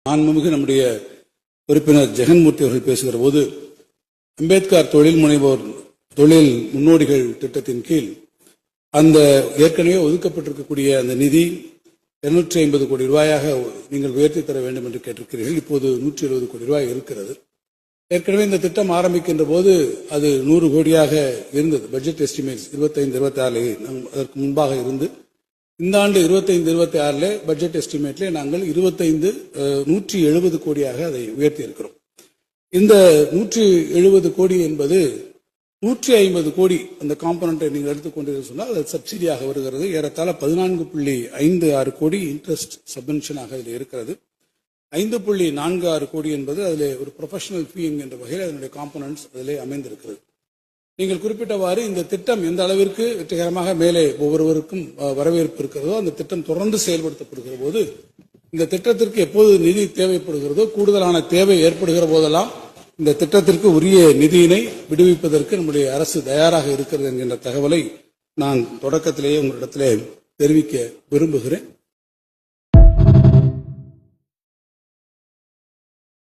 மாண்புமிகு நம்முடைய உறுப்பினர் ஜெகன்மூர்த்தி அவர்கள் பேசுகிற போது அம்பேத்கர் தொழில் முனைவோர் தொழில் முன்னோடிகள் திட்டத்தின் கீழ் அந்த ஏற்கனவே ஒதுக்கப்பட்டிருக்கக்கூடிய அந்த நிதி 250 கோடி ரூபாயாக நீங்கள் உயர்த்தி தர வேண்டும் என்று கேட்டிருக்கிறீர்கள். இப்போது 170 கோடி ரூபாய் இருக்கிறது. ஏற்கனவே இந்த திட்டம் ஆரம்பிக்கின்ற போது அது 100 கோடியாக இருந்தது. பட்ஜெட் எஸ்டிமேட்ஸ் 25-26 அதற்கு முன்பாக இருந்து இந்த ஆண்டு 25-26 பட்ஜெட் எஸ்டிமேட்ல நாங்கள் 170 கோடியாக அதை உயர்த்தி இருக்கிறோம். இந்த 170 கோடி என்பது 150 கோடி அந்த காம்பனண்டை நீங்கள் எடுத்துக்கொண்டீர்கள் சொன்னால் அது சப்சிடியாக வருகிறது. ஏறத்தாழ 14.56 கோடி இன்ட்ரெஸ்ட் சப்வென்ஷனாக அதில் இருக்கிறது. 5.46 கோடி என்பது அதில் ஒரு ப்ரொஃபஷனல் ஃபீ என்கின்ற வகையில் அதனுடைய காம்பனன்ட்ஸ் அதிலே அமைந்திருக்கிறது. நீங்கள் குறிப்பிட்டவாறு இந்த திட்டம் எந்த அளவிற்கு வெற்றிகரமாக மேலே ஒவ்வொருவருக்கும் வரவேற்பு இருக்கிறதோ அந்த திட்டம் தொடர்ந்து செயல்படுத்தப்படுகிற போது இந்த திட்டத்திற்கு எப்போது நிதி தேவைப்படுகிறதோ கூடுதலான தேவை ஏற்படுகிற போதெல்லாம் இந்த திட்டத்திற்கு உரிய நிதியினை விடுவிப்பதற்கு நம்முடைய அரசு தயாராக இருக்கிறது என்கின்ற தகவலை நான் தொடக்கத்திலேயே உங்களிடத்திலே தெரிவிக்க விரும்புகிறேன்.